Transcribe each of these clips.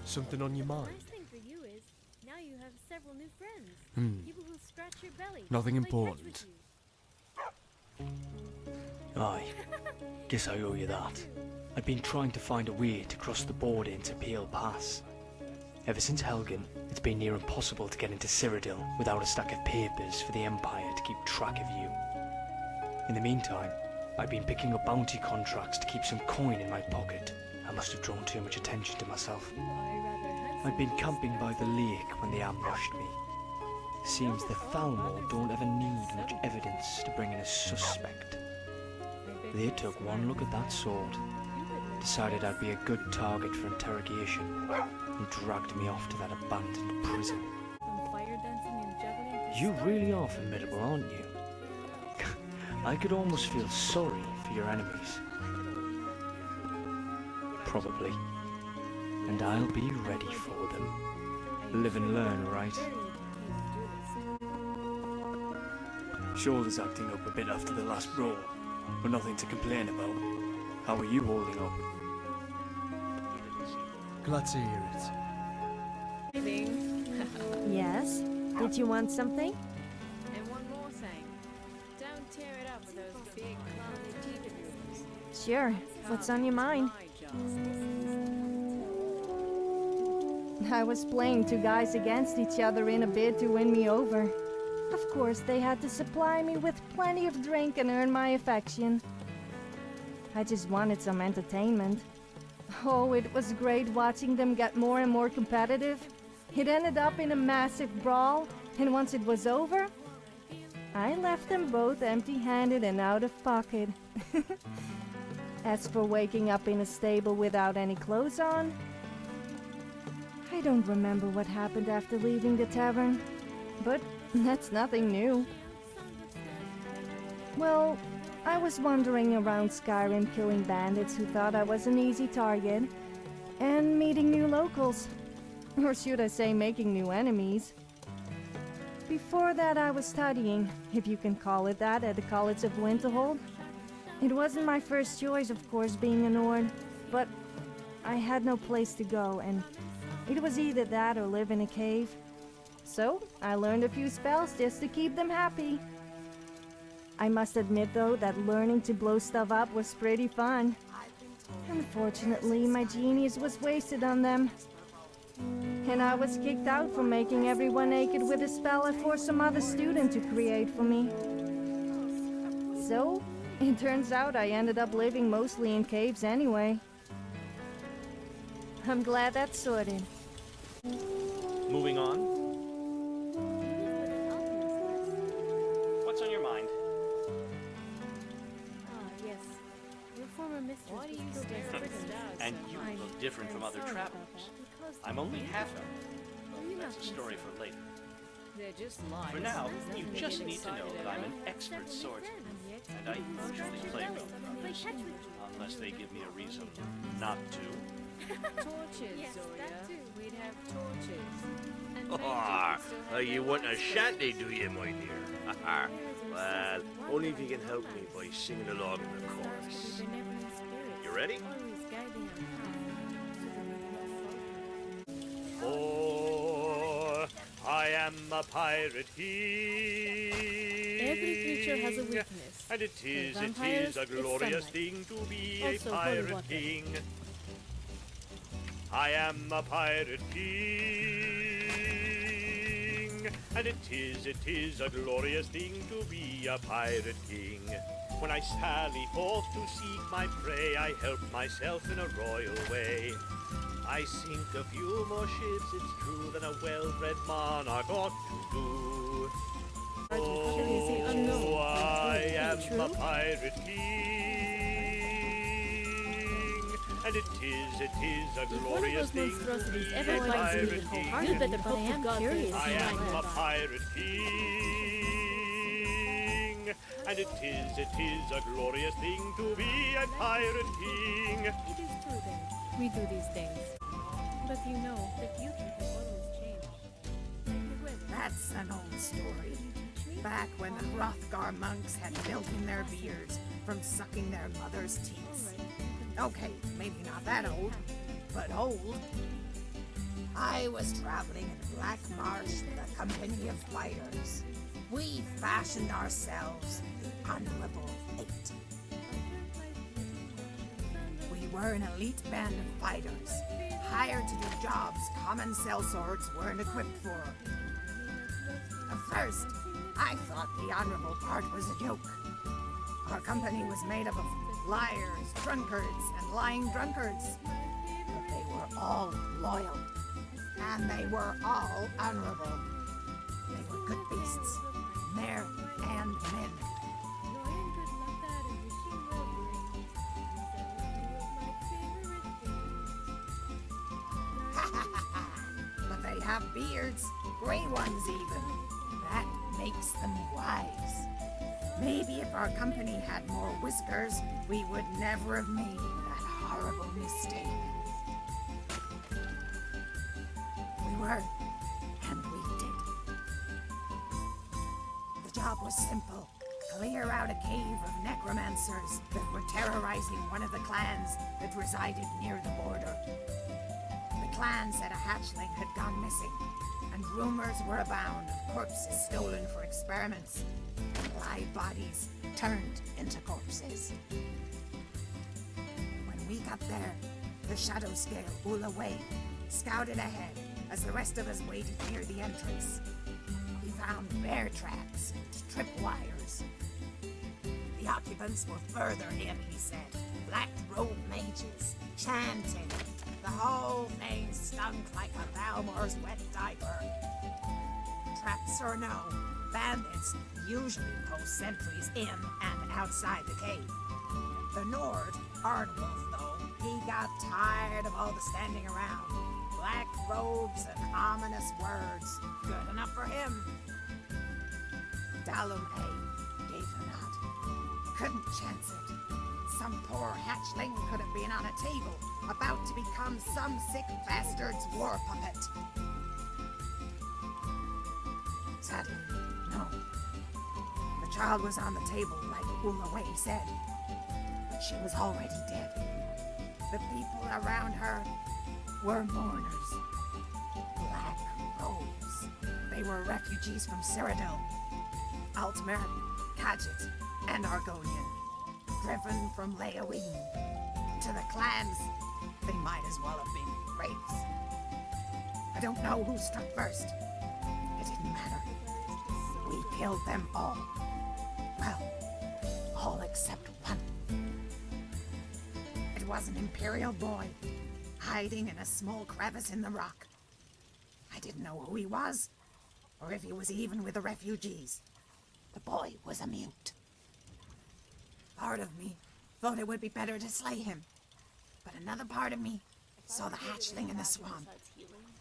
Something on your The mind? nice thing for you is, now you have several new friends. People who scratch your belly. Nothing play catch important. with you. Aye, guess I owe you that. I've been trying to find a way to cross the border into Pale Pass. Ever since Helgen, it's been near impossible to get into Cyrodiil without a stack of papers for the Empire to keep track of you. In the meantime, I've been picking up bounty contracts to keep some coin in my pocket. I must have drawn too much attention to myself. I'd been camping by the lake when they ambushed me. Seems the Thalmor don't ever need much evidence to bring in a suspect. They took one look at that sword, decided I'd be a good target for interrogation, and dragged me off to that abandoned prison. You really are formidable, aren't you? I could almost feel sorry for your enemies. Probably. And I'll be ready for them. Live and learn, right? Shoulders acting up a bit after the last brawl, but nothing to complain about. How are you holding up? Glad to hear it. Yes? Did you want something? And one more thing. Don't tear it up with those big clumsy teeth of yours. Sure. What's on your mind? I was playing two guys against each other in a bid to win me over. Of course, they had to supply me with plenty of drink and earn my affection. I just wanted some entertainment. Oh, it was great watching them get more and more competitive. It ended up in a massive brawl, and once it was over, I left them both empty-handed and out of pocket. As for waking up in a stable without any clothes on, I don't remember what happened after leaving the tavern, but that's nothing new. Well, I was wandering around Skyrim killing bandits who thought I was an easy target, and meeting new locals. Or should I say making new enemies. Before that I was studying, if you can call it that, at the College of Winterhold. It wasn't my first choice, of course, being a Nord, but I had no place to go, and it was either that or live in a cave. So, I learned a few spells just to keep them happy. I must admit, though, that learning to blow stuff up was pretty fun. Unfortunately, my genius was wasted on them. And I was kicked out for making everyone naked with a spell I forced some other student to create for me. So, it turns out I ended up living mostly in caves anyway. I'm glad that's sorted. Moving on. What's on your mind? Ah, yes. Your former mistress Why do you was stare at the stars? And you look different from other travelers. I'm only half elf. That's a story for later. They're just lies. For now, There's you nothing to just get need to know excited that I'm an about. expert swordsman, and I usually play with others, unless they give me a reason not to. Torches, Yes, Zorya. that too. We'd have torches. And maybe Ah, we'd still have you that want a one shanty, sword. do you, my dear? Well, only if you can help me by singing along in the chorus. You ready? For I am a pirate king. Every creature has a weakness. And it For is vampires, a it's glorious sunlight. thing to be Also a holy pirate water. king. I am a pirate king. And it is a glorious thing to be a pirate king. When I sally forth to seek my prey, I help myself in a royal way. I sink a few more ships, it's true, than a well-bred monarch ought to do. Oh, I am a pirate king, and it is a glorious thing to be a pirate king. You better hope to God there is I am none. a pirate king, and it is a glorious thing to be a pirate king. It is true then. We do these things. But you know, the future can always change. Like the weather. That's an old story. Back when the Hrothgar monks had milk in their beards from sucking their mother's teats. Okay, maybe not that old, but old. I was traveling in Black Marsh with a company of fighters. We fashioned ourselves Honorable 8. We were an elite band of fighters, hired to do jobs common sellswords weren't equipped for. At first, I thought the honorable part was a joke. Our company was made up of liars, drunkards, and lying drunkards. But they were all loyal, and they were all honorable. They were good beasts, mare and men. But they have beards, gray ones even. That makes them wise. Maybe if our company had more whiskers, we would never have made that horrible mistake. We were, and we did. The job was simple. Clear out a cave of necromancers that were terrorizing one of the clans that resided near the border. The clan said a hatchling had gone missing, and rumors were abound of corpses stolen for experiments, and live bodies turned into corpses. When we got there, the shadow scale Ula-Wei scouted ahead as the rest of us waited near the entrance. He found bear traps and tripwires. The occupants were further in, he said. Black-robed mages, chanting. The whole thing stunk like a Valmore's wet diaper. Traps or no, bandits usually post sentries in and outside the cave. The Nord, Arnwolf, though, he got tired of all the standing around. Black robes and ominous words. Good enough for him. Dalum A gave a nod. Couldn't chance it. Some poor hatchling could have been on a table, about to become some sick bastard's war puppet. Sadly, no. The child was on the table like Ula-Wei said, but she was already dead. The people around her were mourners. Black robes. They were refugees from Cyrodiil, Altmer, Khajiit, and Argonian, driven from Leowin. To the clans, they might as well have been rapes. I don't know who struck first. It didn't matter. We killed them all. Well, all except one. It was an Imperial boy, hiding in a small crevice in the rock. I didn't know who he was, or if he was even with the refugees. The boy was a mute. Part of me thought it would be better to slay him, but another part of me saw the hatchling in the swamp,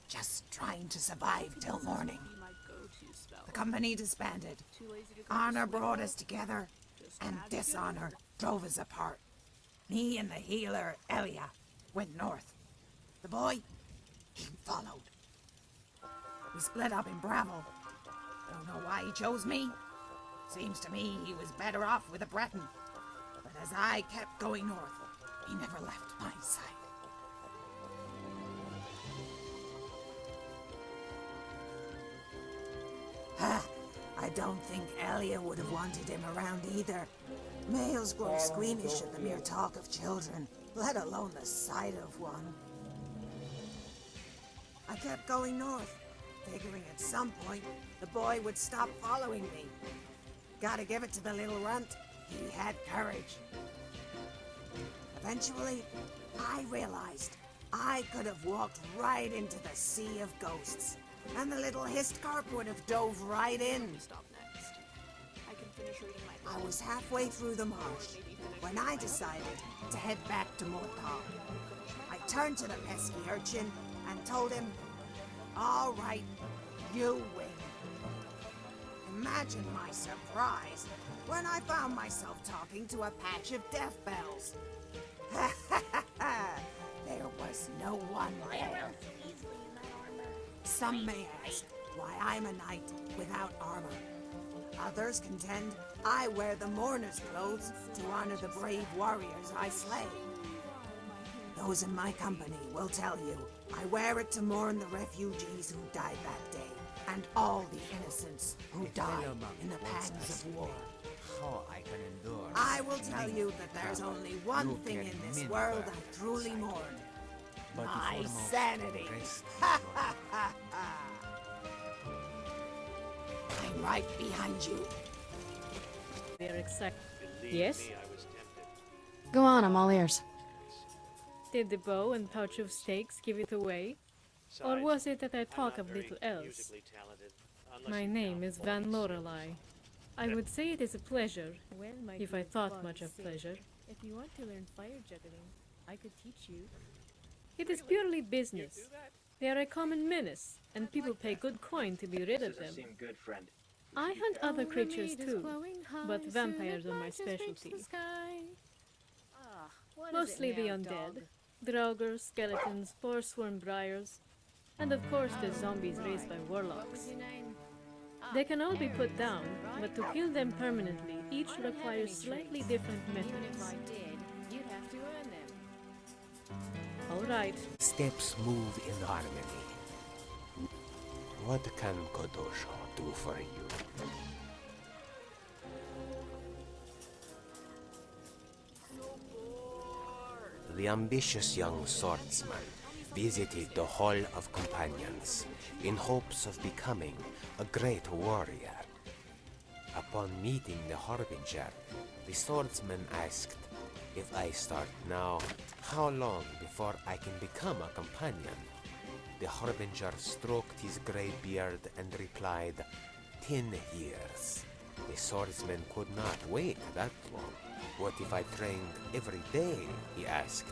just trying to survive till morning. The company disbanded. Honor brought us together, and dishonor drove us apart. Me and the healer, Elia, went north. The boy, he followed. We split up in Bravo. Don't know why he chose me. Seems to me he was better off with a Breton. But as I kept going north, he never left my side. I don't think Elia would have wanted him around either. Males grow squeamish at the mere talk of children, let alone the sight of one. I kept going north, figuring at some point the boy would stop following me. Gotta give it to the little runt. He had courage. Eventually, I realized I could have walked right into the sea of ghosts, and the little Histcarp would have dove right in. Stop next. I can finish reading my I was halfway through the marsh when I decided to head back to Morthal. I turned to the pesky urchin and told him, "All right, you win." Imagine my surprise when I found myself talking to a patch of death bells. There was no one there. Some may ask why I'm a knight without armor. Others contend I wear the mourner's clothes to honor the brave warriors I slay. Those in my company will tell you. I wear it to mourn the refugees who died that day, and all the innocents who died in the pangs of war. How I can endure. I will tell you that there's only one thing in this world I truly mourn. My sanity. I'm right behind you. They're excited. Believe Yes? me, I was tempted. Go on, I'm all ears. Did the bow and pouch of stakes give it away? Or Besides, was it that I I'm talk not of very little else? musically talented, unless My you name count is Van voice. Lorelei. I would say it is a pleasure, Well, my if dear I thought Bug much of Sid, pleasure. If you want to learn fire juggling, I could teach you. It is purely business. They are a common menace, and people pay good coin to be rid of them. good, friend. I hunt other creatures too, but Soon vampires it are my might just reach specialty. the sky. Ah, what is Mostly it the now, undead. dog? Draugrs, skeletons, forsworn briars, and of course the zombies raised by What warlocks. was your name? They can all be put down, but to kill them permanently, each I don't have requires any slightly tricks. different Even if methods. I did, you'd have to earn them. Alright, Steps move in harmony. What can Qa'Dojo do for you? The ambitious young swordsman visited the Hall of Companions in hopes of becoming a great warrior. Upon meeting the Harbinger, the swordsman asked, "If I start now, how long before I can become a companion?" The Harbinger stroked his grey beard and replied, 10 years. The swordsman could not wait that long. What if I trained every day? He asked.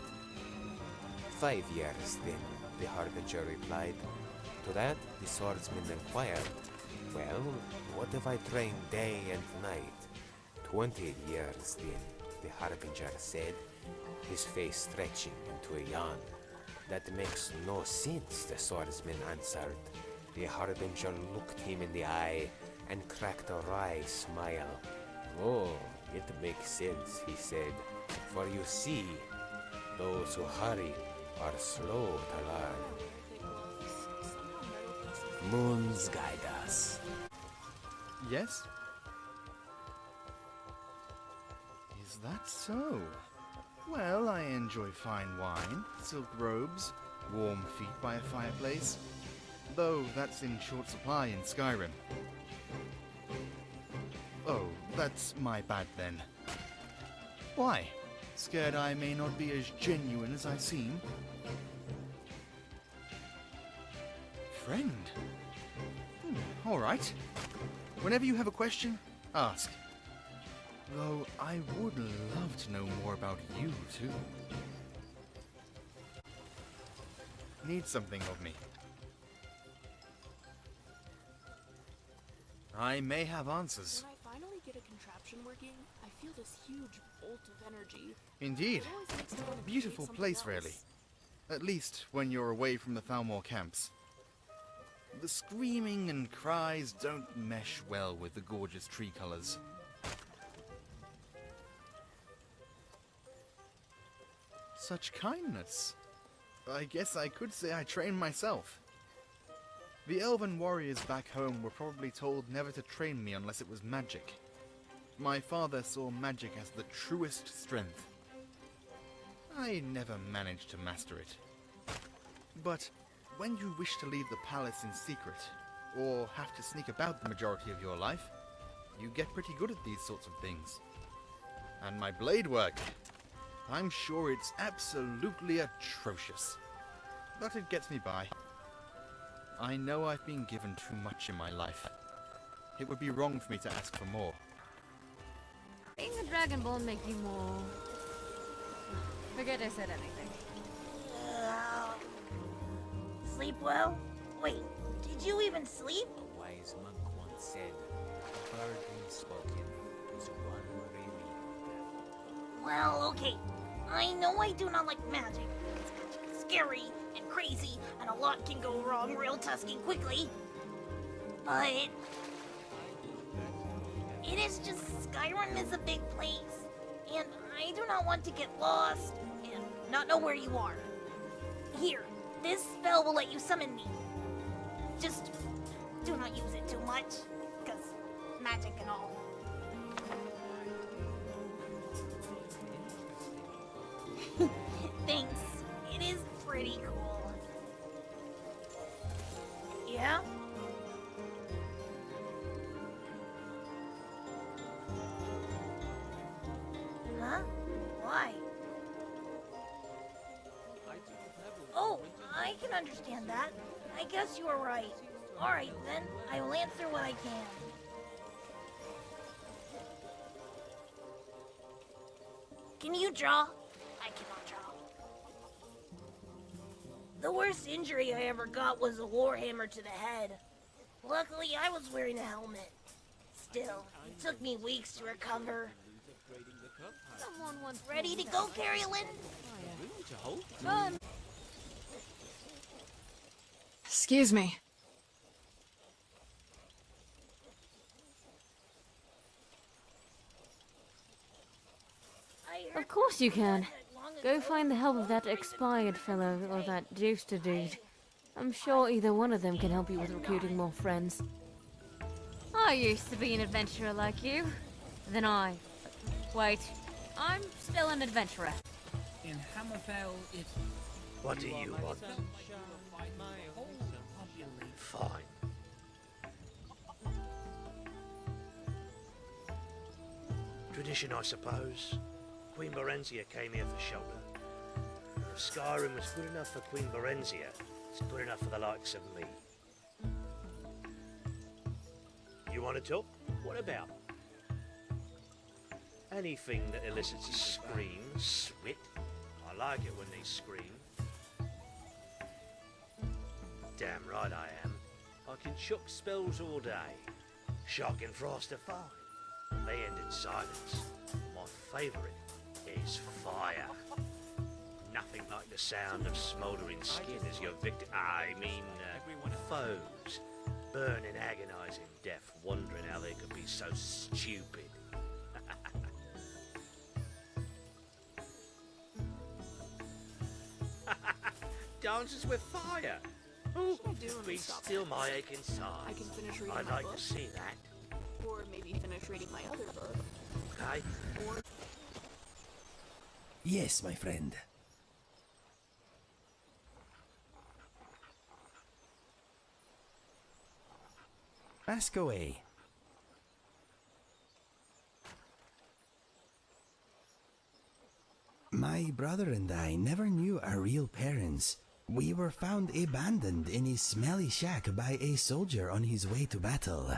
5 years then, the Harbinger replied. To that, the swordsman inquired, well, what if I trained day and night? 20 years then, the Harbinger said, his face stretching into a yawn. That makes no sense, the swordsman answered. The Harbinger looked him in the eye and cracked a wry smile. Oh, it makes sense, he said. For you see, those who hurry are slow to learn. Moons guide us. Yes? Is that so? Well, I enjoy fine wine, silk robes, warm feet by a fireplace. Though that's in short supply in Skyrim. Oh, that's my bad then. Why? Scared I may not be as genuine as I seem? Friend? Alright. Whenever you have a question, ask. Though I would love to know more about you, too. Need something of me. I may have answers. When I finally get a contraption working, I feel this huge bolt of energy. Indeed. It always makes me want to create Beautiful something place, else. really. At least when you're away from the Thalmor camps. The screaming and cries don't mesh well with the gorgeous tree colors. Such kindness. I guess I could say I trained myself. The elven warriors back home were probably told never to train me unless it was magic. My father saw magic as the truest strength. I never managed to master it. But when you wish to leave the palace in secret, or have to sneak about the majority of your life, you get pretty good at these sorts of things. And my blade work, I'm sure it's absolutely atrocious. But it gets me by. I know I've been given too much in my life. It would be wrong for me to ask for more. Being a Dragon Ball make you more... Forget I said anything. Sleep well? Wait, did you even sleep? A wise monk once said, a word unspoken is one really. Well, okay. I know I do not like magic. It's scary and crazy, and a lot can go wrong real tusky quickly. But it is just Skyrim is a big place, and I do not want to get lost and not know where you are. Here, this spell will let you summon me. Just do not use it too much, because magic and all. Thanks. It is pretty cool. Yeah? Huh? Why? Oh, I can understand that. I guess you are right. Alright then, I will answer what I can. Can you draw? I cannot draw. The worst injury I ever got was a warhammer to the head. Luckily, I was wearing a helmet. Still, it took me weeks to recover. Someone wants Ready to go, Caryalind? Excuse me. Of course you can. Go find the help of that expired fellow or that Juicer dude. I'm sure either one of them can help you with recruiting more friends. I used to be an adventurer like you. Wait, I'm still an adventurer. In Hammerfell, it... What do you want? Fine. Tradition, I suppose. Queen Berenzia came here for shelter. If Skyrim was good enough for Queen Berenzia, it's good enough for the likes of me. You want to talk? What about? Anything that elicits a scream, swit. I like it when they scream. Damn right I am. I can chuck spells all day. Shock and frost are fine. They end in silence. My favourite is fire. Nothing like the sound of smouldering skin as your foes burn in agonising death, wondering how they could be so stupid. Dances with fire. Ooh, be still my aching side. I can finish reading I'd my like book. to see that. Or maybe finish reading my other book. Okay. Or Yes, my friend. Ask away. My brother and I never knew our real parents. We were found abandoned in a smelly shack by a soldier on his way to battle.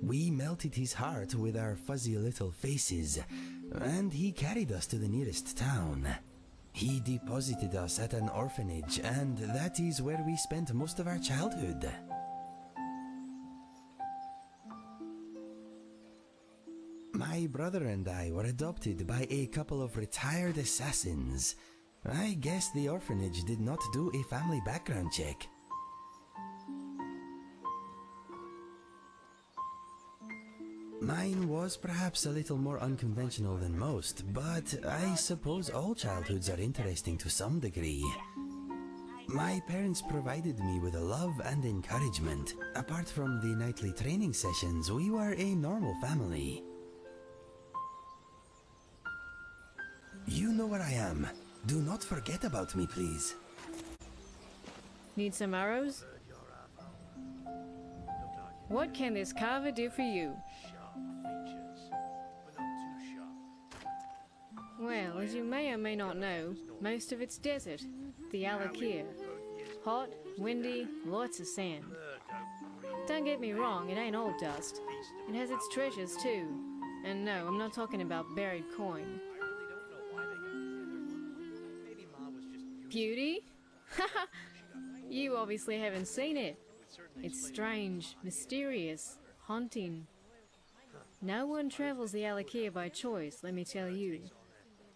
We melted his heart with our fuzzy little faces, and he carried us to the nearest town. He deposited us at an orphanage, and that is where we spent most of our childhood. My brother and I were adopted by a couple of retired assassins. I guess the orphanage did not do a family background check. Mine was perhaps a little more unconventional than most, but I suppose all childhoods are interesting to some degree. My parents provided me with love and encouragement. Apart from the nightly training sessions, we were a normal family. You know where I am. Do not forget about me, please. Need some arrows? What can this carver do for you? Well, as you may or may not know, most of it's desert. The Alakia. Hot, windy, lots of sand. Don't get me wrong, it ain't all dust. It has its treasures too. And no, I'm not talking about buried coin. Beauty? Haha! You obviously haven't seen it. It's strange, mysterious, haunting. No one travels the Alakia by choice, let me tell you.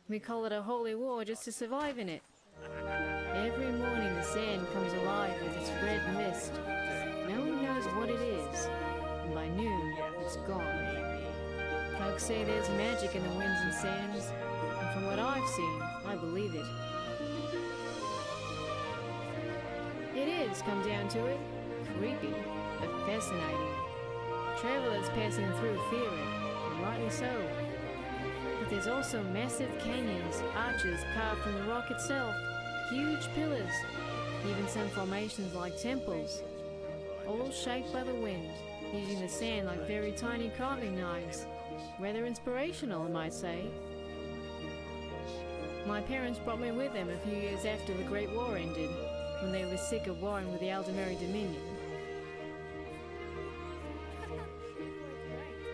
We call it a holy war just to survive in it. Every morning the sand comes alive with its red mist. No one knows what it is, and by noon it's gone. Folks say there's magic in the winds and sands, and from what I've seen, I believe believe it. It is, come down to it. Creepy, but fascinating. Travelers passing through fear it, and rightly so. But there's also massive canyons, arches carved from the rock itself, huge pillars, even some formations like temples, all shaped by the wind, using the sand like very tiny carving knives. Rather inspirational, I might say. My parents brought me with them a few years after the Great War ended, when they were sick of warring with the Aldemari Dominion.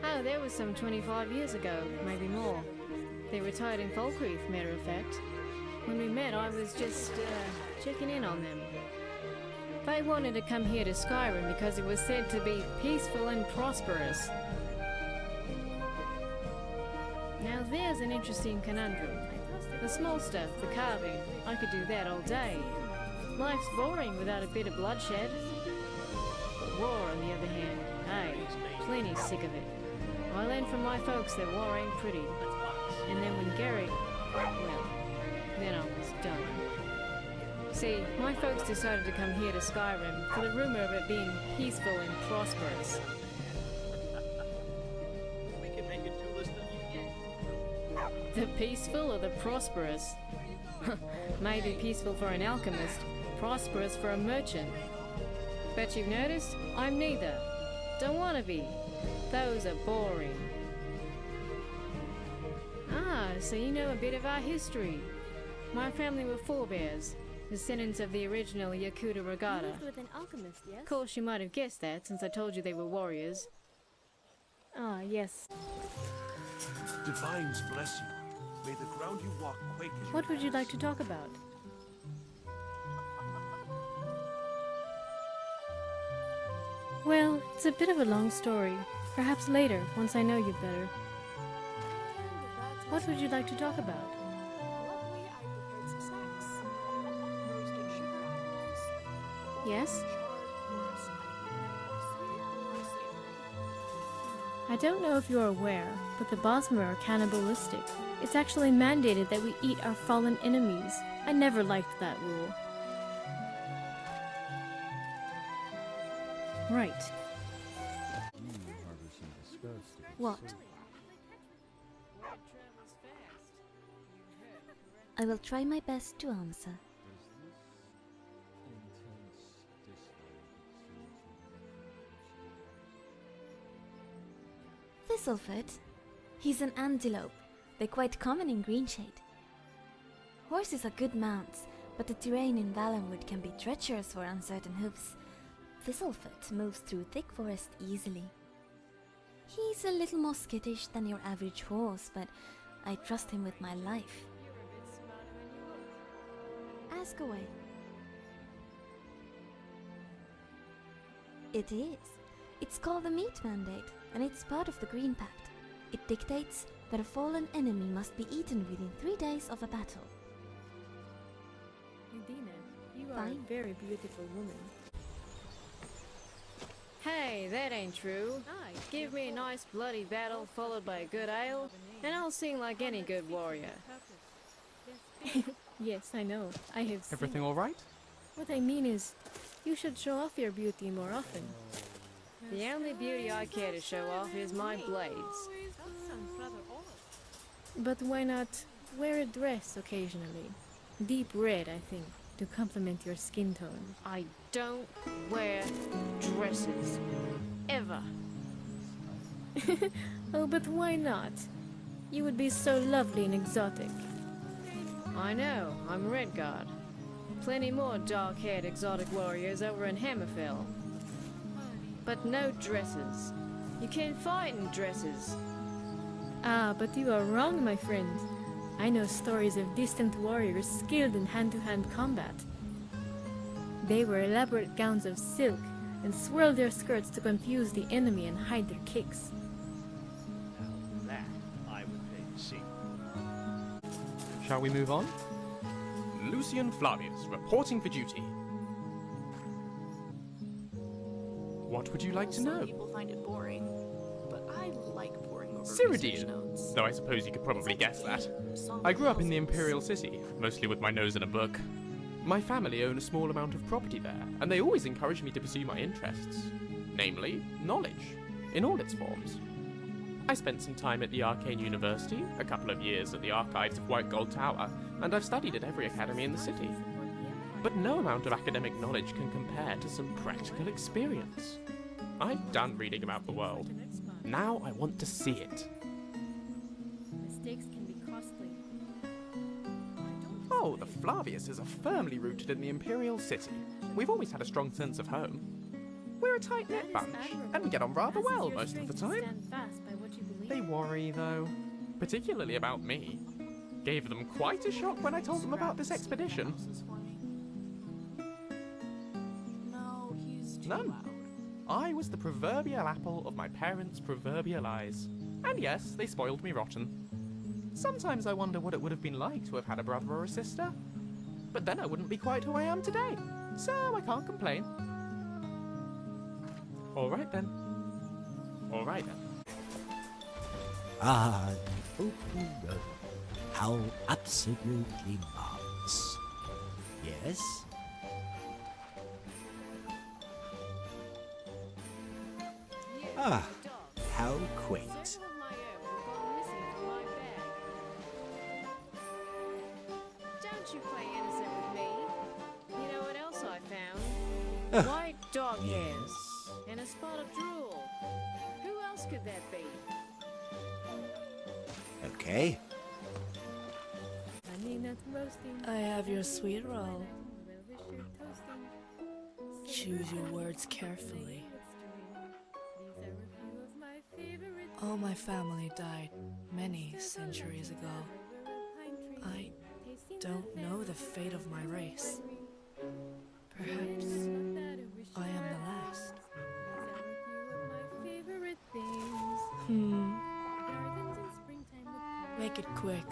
Oh, that was some 25 years ago, maybe more. They retired in Falkreath, matter of fact. When we met, I was just, checking in on them. They wanted to come here to Skyrim because it was said to be peaceful and prosperous. Now there's an interesting conundrum. The small stuff, the carving, I could do that all day. Life's boring without a bit of bloodshed. But war, on the other hand, hey, plenty sick of it. I learned from my folks that war ain't pretty. And then when Garrick, well, then I was done. See, my folks decided to come here to Skyrim for the rumor of it being peaceful and prosperous. We can make it two lists. The peaceful or the prosperous? Maybe peaceful for an alchemist, prosperous for a merchant. Bet you've noticed? I'm neither. Don't want to be. Those are boring. Ah, so you know a bit of our history. My family were forebears, descendants of the original Yakuta Regatta. You lived with an alchemist, yes? Of course, you might have guessed that since I told you they were warriors. Ah, yes. Divines bless you. May the ground you walk quake as you What would you like to talk about? Well, it's a bit of a long story. Perhaps later, once I know you better. What would you like to talk about? Yes? I don't know if you're aware, but the Bosmer are cannibalistic. It's actually mandated that we eat our fallen enemies. I never liked that rule. Right. What? I will try my best to answer. Thistlefoot. He's an antelope. They're quite common in Greenshade. Horses are good mounts, but the terrain in Valenwood can be treacherous for uncertain hoofs. Thistlefoot moves through thick forest easily. He's a little more skittish than your average horse, but I trust him with my life. Ask away. It is. It's called the Meat Mandate, and it's part of the Green Pact. It dictates that a fallen enemy must be eaten within 3 days of a battle. Nadina, you are a very beautiful woman. Hey, that ain't true. Give me a nice bloody battle followed by a good ale, and I'll sing like any good warrior. Yes, I know. I have seen. Everything all right? What I mean is, you should show off your beauty more often. The only beauty I care to show off is my blades. But why not wear a dress occasionally? Deep red, I think, to complement your skin tone. I don't wear dresses. Ever. Oh, but why not? You would be so lovely and exotic. I know, I'm Redguard. Plenty more dark-haired exotic warriors over in Hammerfell. But no dresses. You can't fight in dresses. Ah, but you are wrong, my friend. I know stories of distant warriors skilled in hand-to-hand combat. They wear elaborate gowns of silk and swirl their skirts to confuse the enemy and hide their kicks. Now, that I would pay to see. Shall we move on? Lucien Flavius, reporting for duty. What would you like to know? Some people find it boring, but I like poring over Cyrodiil, though I suppose you could probably guess that. I grew up in the Imperial City, mostly with my nose in a book. My family own a small amount of property there, and they always encouraged me to pursue my interests. Namely, knowledge, in all its forms. I spent some time at the Arcane University, a couple of years at the Archives of White Gold Tower, and I've studied at every academy in the city. But no amount of academic knowledge can compare to some practical experience. I've done reading about the world. Now I want to see it. Mistakes can be costly. Oh, the Flaviuses are firmly rooted in the Imperial City. We've always had a strong sense of home. We're a tight-knit bunch, and we get on rather well most of the time. They worry, though. Particularly about me. Gave them quite a shock when I told them about this expedition. None. I was the proverbial apple of my parents' proverbial eyes. And yes, they spoiled me rotten. Sometimes I wonder what it would have been like to have had a brother or a sister. But then I wouldn't be quite who I am today. So I can't complain. Alright then. Alright then. Ah, the open road. How absolutely marvelous. Yes? Ah, how quaint. Don't you play innocent with me. You know what else I found? White dog hairs and a spot of drool. Who else could that be? Okay. I have your sweet roll. Choose your words carefully. All my family died many centuries ago. I don't know the fate of my race. Perhaps I am the last. Make it quick.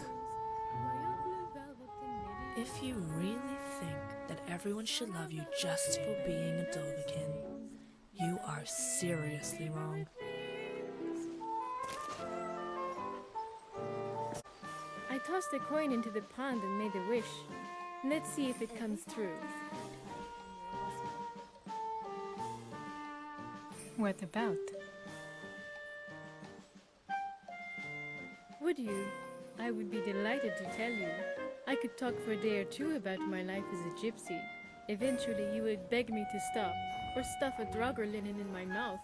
If you really think that everyone should love you just for being a Dovahkiin, you are seriously wrong. I tossed a coin into the pond and made a wish. Let's see if it comes true. What about? Would you? I would be delighted to tell you. I could talk for a day or two about my life as a gypsy. Eventually you would beg me to stop, or stuff a Draugr linen in my mouth.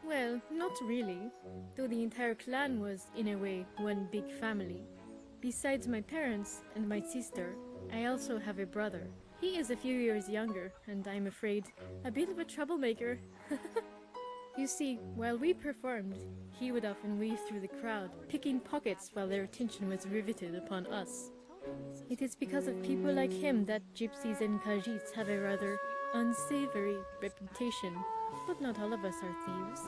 Well, not really, though the entire clan was, in a way, one big family. Besides my parents and my sister, I also have a brother. He is a few years younger, and I'm afraid, a bit of a troublemaker. You see, while we performed, he would often weave through the crowd, picking pockets while their attention was riveted upon us. It is because of people like him that gypsies and Khajiits have a rather unsavory reputation, but not all of us are thieves.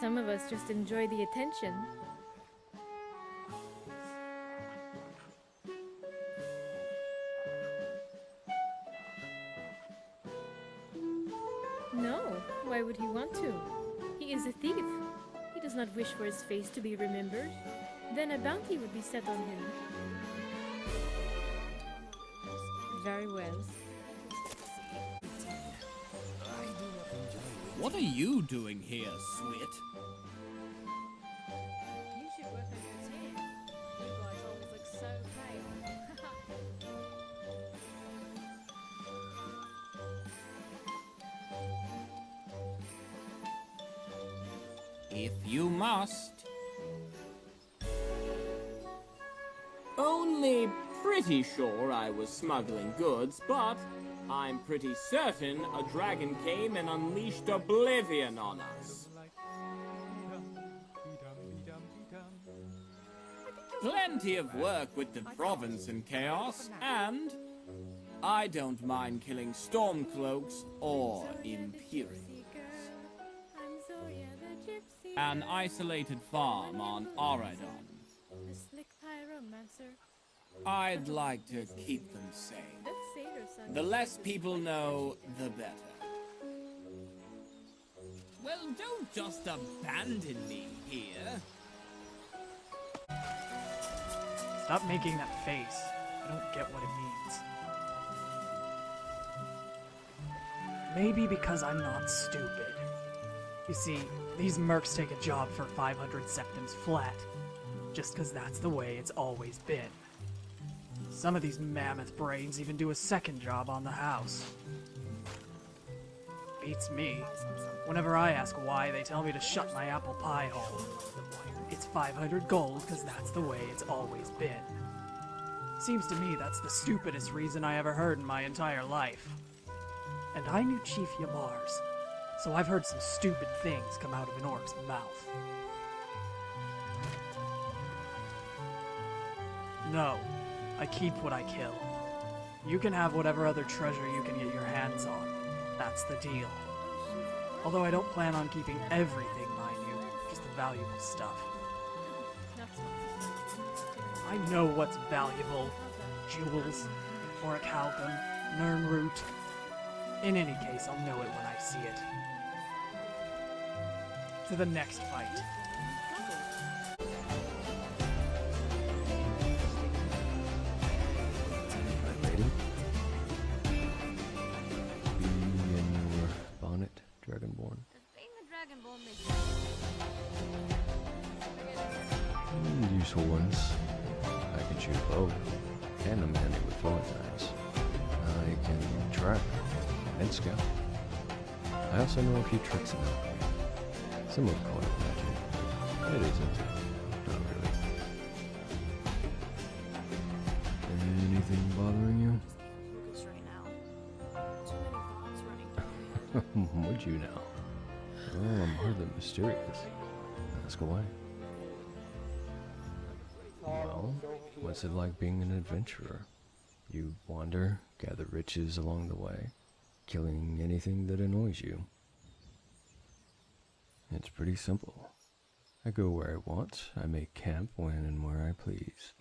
Some of us just enjoy the attention. No, why would he want to? He is a thief. He does not wish for his face to be remembered. Then a bounty would be set on him. Very well. What are you doing here, Swit? You should work on your tan. You guys always look so pale. If you must. Only pretty sure I was smuggling goods, but I'm pretty certain a dragon came and unleashed oblivion on us. Plenty of work with the province and chaos, and I don't mind killing Stormcloaks or Imperials. An isolated farm on Auradon. A slick pyromancer. I'd like to keep them safe. The less people know, the better. Well, don't just abandon me here. Stop making that face. I don't get what it means. Maybe because I'm not stupid. You see, these mercs take a job for 500 septims flat, just because that's the way it's always been. Some of these mammoth brains even do a second job on the house. Beats me. Whenever I ask why, they tell me to shut my apple pie hole. It's 500 gold because that's the way it's always been. Seems to me that's the stupidest reason I ever heard in my entire life. And I knew Chief Yamar's, so I've heard some stupid things come out of an orc's mouth. No, I keep what I kill. You can have whatever other treasure you can get your hands on. That's the deal. Although I don't plan on keeping everything, mind you, just the valuable stuff. I know what's valuable. Jewels, orichalcum, nirnroot. In any case, I'll know it when I see it. To the next fight. My lady? Be in your bonnet, Dragonborn. Use horns. I can shoot a bow, and I'm handy with throwing knives. I can track and scout. I also know a few tricks of alchemy. Some would call it magic. It isn't. Not really. Anything bothering you? Would you now? Well, I'm hardly mysterious. Ask away. Well, what's it like being an adventurer? You wander, gather riches along the way, killing anything that annoys you. It's pretty simple. I go where I want, I make camp when and where I please.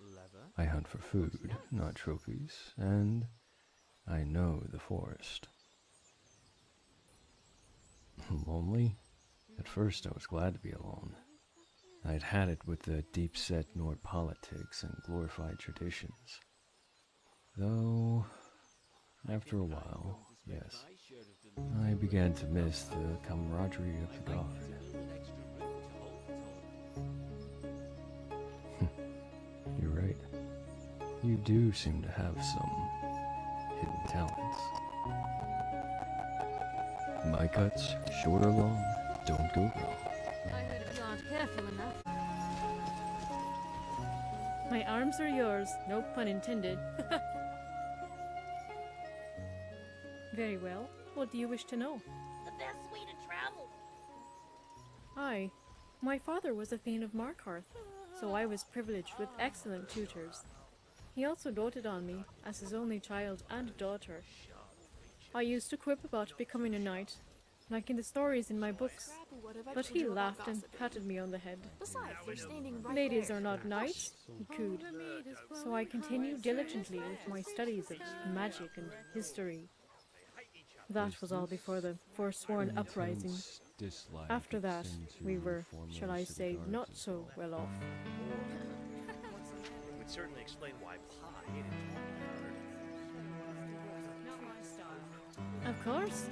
I hunt for food, not trophies, and I know the forest. Lonely? At first I was glad to be alone. I'd had it with the deep-set Nord politics and glorified traditions. Though, after a while, yes, I began to miss the camaraderie of the god. You're right. You do seem to have some hidden talents. My cuts, short or long, don't go wrong. I heard if you aren't careful enough. My arms are yours, no pun intended. Very well. What do you wish to know? The best way to travel. Aye. My father was a Thane of Markarth, so I was privileged with excellent tutors. He also doted on me as his only child and daughter. I used to quip about becoming a knight, like in the stories in my books, but he laughed and patted me on the head. Besides, they're standing right Ladies there. are not knights, he cooed. So I continued diligently with my studies of magic and history. That was all before the forsworn uprising. After that, we were, shall I say, not so well off. It would certainly explain why Pa hated Of course.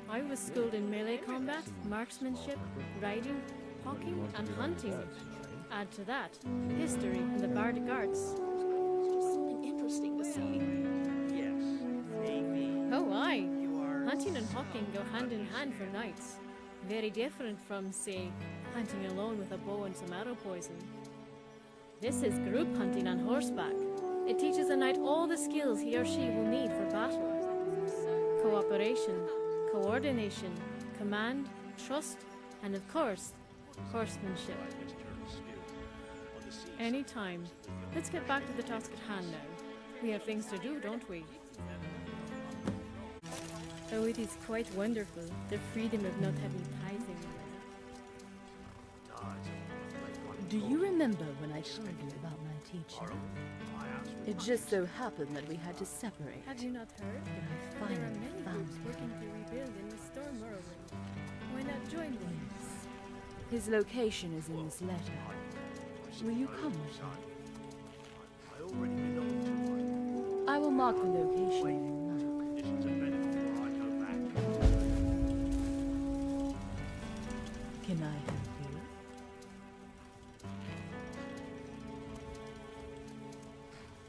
I was schooled in melee combat, marksmanship, riding, hawking, and hunting. Add to that, history and the bardic arts. Just something interesting to see. Oh, aye. Hunting and hawking go hand in hand for knights. Very different from, say, hunting alone with a bow and some arrow poison. This is group hunting on horseback. It teaches a knight all the skills he or she will need for battle. Cooperation, coordination, command, trust, and of course, horsemanship. Anytime. Let's get back to the task at hand now. We have things to do, don't we? Oh, it is quite wonderful, the freedom of not having ties anymore. Do you remember when I told you about my teacher? It just so happened that we had to separate. Have you not heard? I There are finally many found groups him. working to rebuild and restore Morrowind. Why not join me? His location is in this letter. Will you come with me? I will mark the location. Can I help you?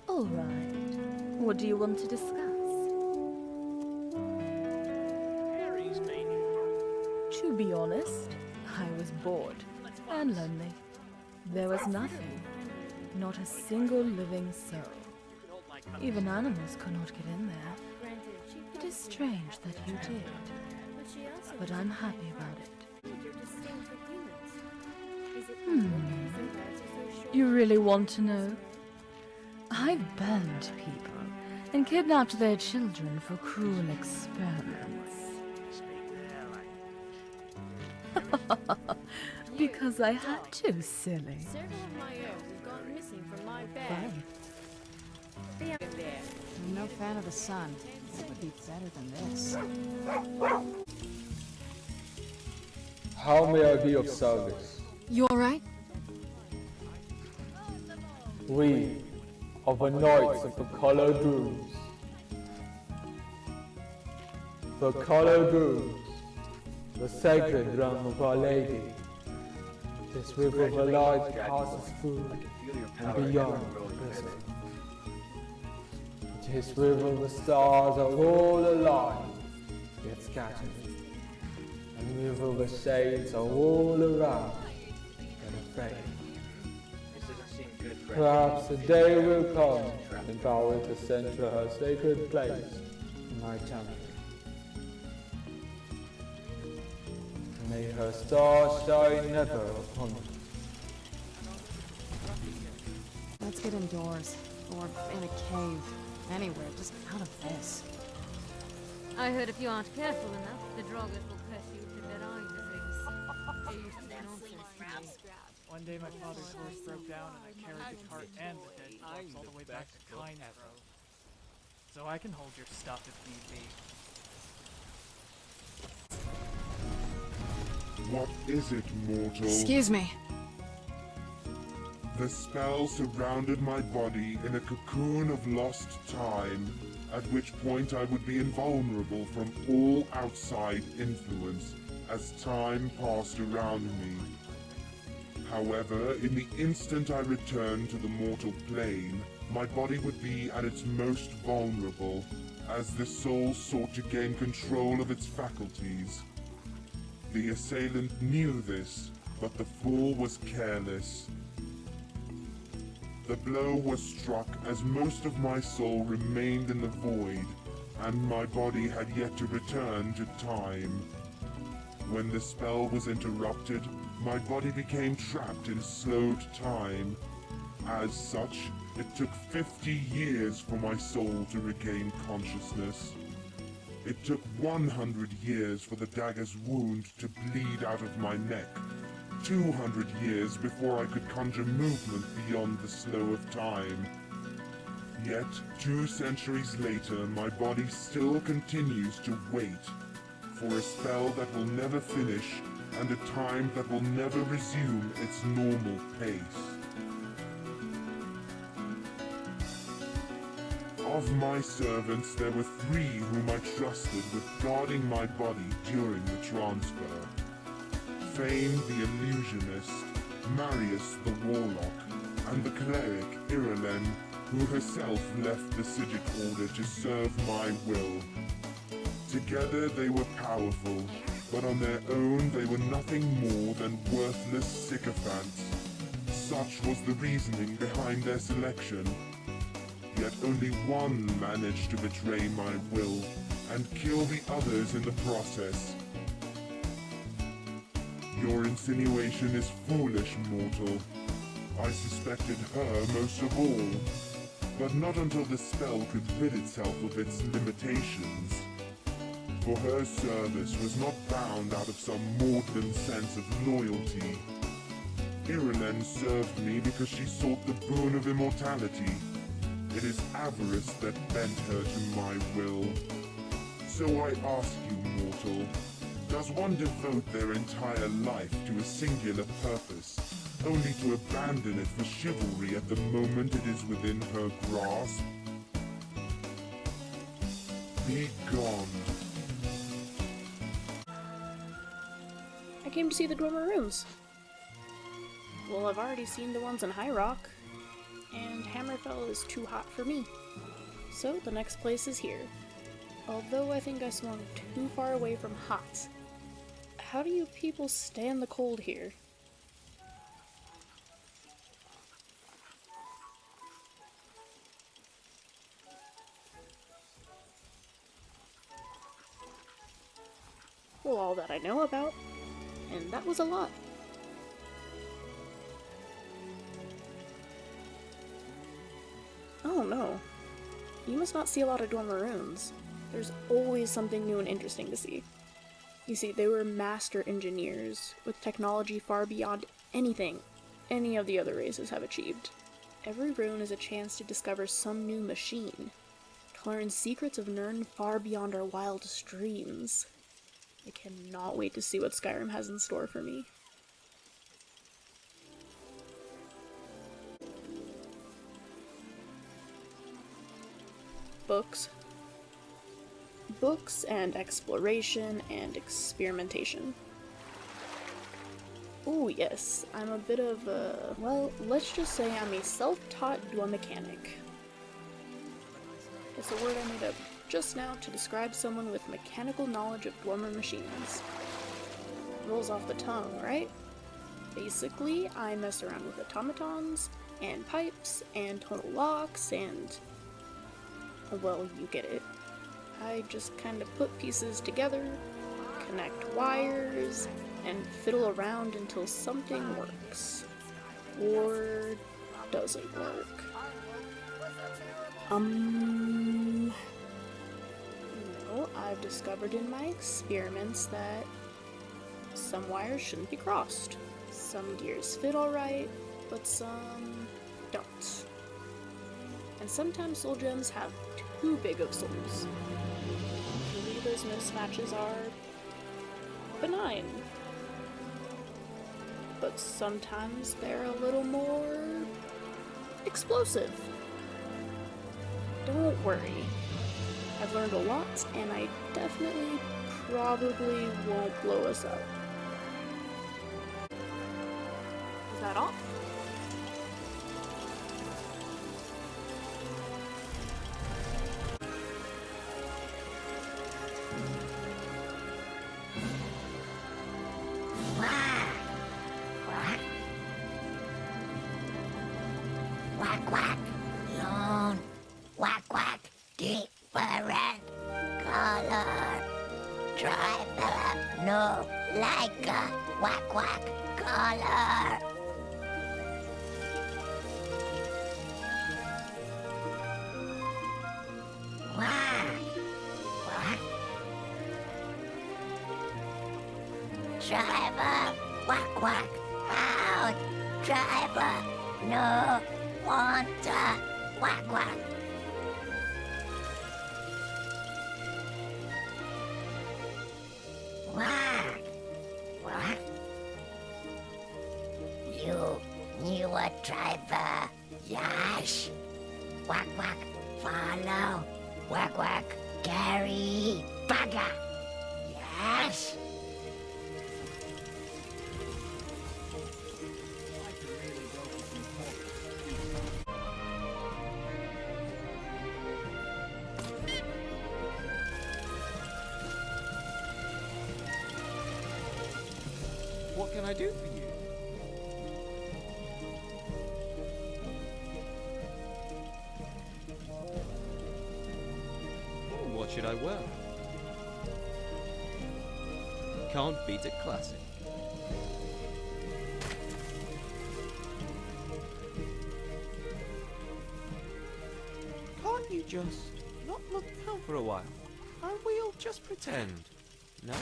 All right. What do you want to discuss? To be honest, I was bored and lonely. There was nothing. Not a single living soul. Even animals could not get in there. It is strange that you did. But I'm happy about it. You really want to know? I've burned people and kidnapped their children for cruel experiments. Because I had to, silly. Several of my own have gone missing from my bag. Fine. I'm no fan of the sun. It would be better than this. How may I be of service? You alright? We are the Knights of the Qa'Dojo. The Qa'Dojo, the sacred realm of Our Lady. This river of the light passes through and beyond the prison. This river the stars are all alive, yet scattered. And river the shades are all around, and afraid. Perhaps a day will come when power to send to her sacred place, my temple. May her star shine never upon me. Let's get indoors. Or in a cave. Anywhere, just out of this. I heard if you aren't careful enough, the Droggers will curse you to dead eye disease. They used to be nonsense to me. One day my father's horse broke down and I carried the cart and the dead corpse all the way back to Kynreeve. So I can hold your stuff if need be. What is it, mortal? Excuse me. The spell surrounded my body in a cocoon of lost time, at which point I would be invulnerable from all outside influence as time passed around me. However, in the instant I returned to the mortal plane, my body would be at its most vulnerable, as the soul sought to gain control of its faculties. The assailant knew this, but the fool was careless. The blow was struck as most of my soul remained in the void, and my body had yet to return to time. When the spell was interrupted, my body became trapped in slowed time. As such, it took 50 years for my soul to regain consciousness. It took 100 years for the dagger's wound to bleed out of my neck. 200 years before I could conjure movement beyond the slow of time. Yet, 2 centuries later, my body still continues to wait for a spell that will never finish and a time that will never resume its normal pace. Of my servants, there were 3 whom I trusted with guarding my body during the transfer. Fame the illusionist, Marius the warlock, and the cleric Irulen, who herself left the Sigic Order to serve my will. Together they were powerful, but on their own they were nothing more than worthless sycophants. Such was the reasoning behind their selection. Yet only one managed to betray my will, and kill the others in the process. Your insinuation is foolish, mortal. I suspected her most of all, but not until the spell could rid itself of its limitations. For her service was not bound out of some maudlin sense of loyalty. Irulen served me because she sought the boon of immortality. It is avarice that bent her to my will. So I ask you, mortal, Does one devote their entire life to a singular purpose, only to abandon it for chivalry at the moment it is within her grasp? Be gone. I came to see the Dormer runes. Well, I've already seen the ones in High Rock, and Hammerfell is too hot for me. So the next place is here. Although I think I swung too far away from hot. How do you people stand the cold here? Well, all that I know about, and that was a lot. Oh no. You must not see a lot of Dormer runes. There's always something new and interesting to see. You see, they were master engineers, with technology far beyond anything any of the other races have achieved. Every rune is a chance to discover some new machine, to learn secrets of Nirn far beyond our wildest dreams. I cannot wait to see what Skyrim has in store for me. Books. Books and exploration and experimentation. Oh yes, I'm a bit of a... well, let's just say I'm a self-taught dual mechanic. It's a word I made up just now to describe someone with mechanical knowledge of Dwarmer machines. Rolls off the tongue, right? Basically, I mess around with automatons, and pipes, and tonal locks, and... well, you get it. I just kind of put pieces together, connect wires, and fiddle around until something works. Or doesn't work. No, I've discovered in my experiments that some wires shouldn't be crossed. Some gears fit alright, but some don't. And sometimes soul gems have too big of souls. Usually those mismatches are benign. But sometimes they're a little more explosive. Don't worry. I've learned a lot, and I definitely probably won't blow us up. Is that all? Wak Wak, lone, Wak Wak, different color, tribal, no, like a Wak Wak color. Wak Wak, tribal, Wak Wak, out, tribal, no. Want Wak Wak. Wak Wak. You knew a tribe, Yash. Wak Wak, follow. Wak Wak, carry. Baga. Yes. What can I do for you? What should I wear? Can't beat a classic. Can't you just not look down for a while? And we'll just pretend, no?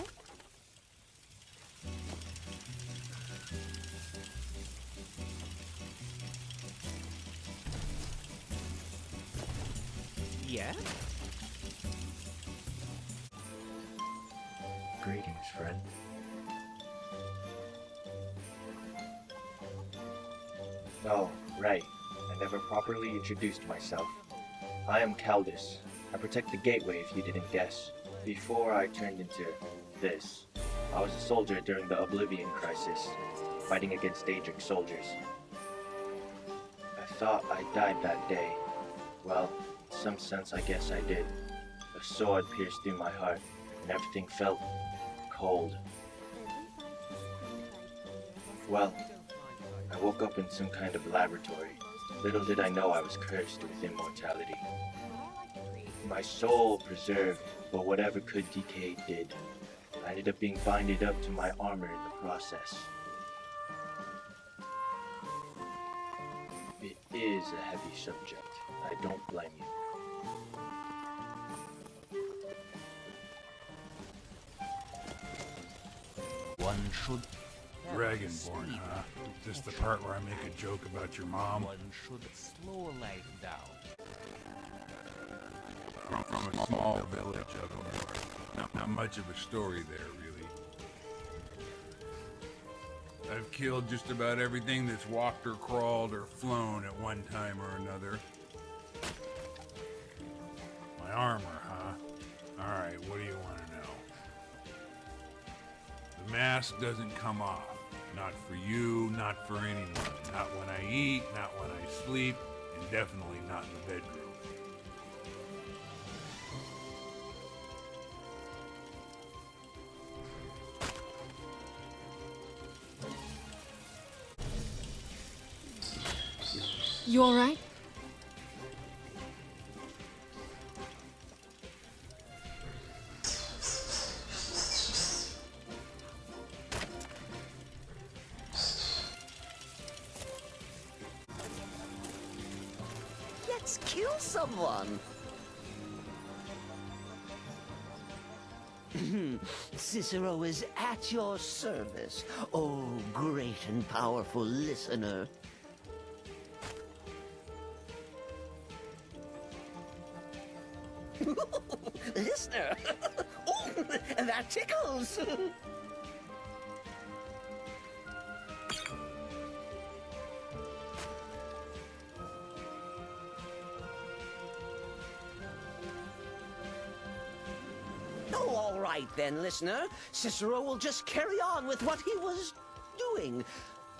Yeah? Greetings. friend. Oh, right. I never properly introduced myself. I am Kaldus. I protect the gateway if you didn't guess. Before I turned into this, I was a soldier during the Oblivion Crisis, fighting against Daedric soldiers. I thought I died that day. Well, in some sense I guess I did. A sword pierced through my heart, and everything felt cold. Well, I woke up in some kind of laboratory. Little did I know I was cursed with immortality. My soul preserved, but whatever could decay did. I ended up being binded up to my armor in the process. It is a heavy subject. I don't blame you. One should... Dragonborn, huh? Is this the part where I make a joke about your mom? One should slow life down. From a small village up north. Not much of a story there, really. I've killed just about everything that's walked or crawled or flown at one time or another. My armor, huh? Alright, what do you want to know? The mask doesn't come off. Not for you, not for anyone. Not when I eat, not when I sleep, and definitely not in the bedroom. You alright? Let's kill someone. Cicero is at your service, oh great and powerful listener. Listener! Oh, that tickles! Oh, all right then, listener. Cicero will just carry on with what he was doing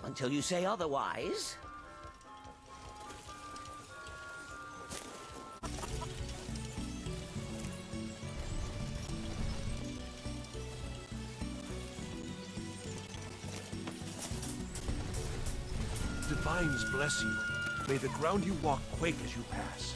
until you say otherwise. Divines bless you. May the ground you walk quake as you pass.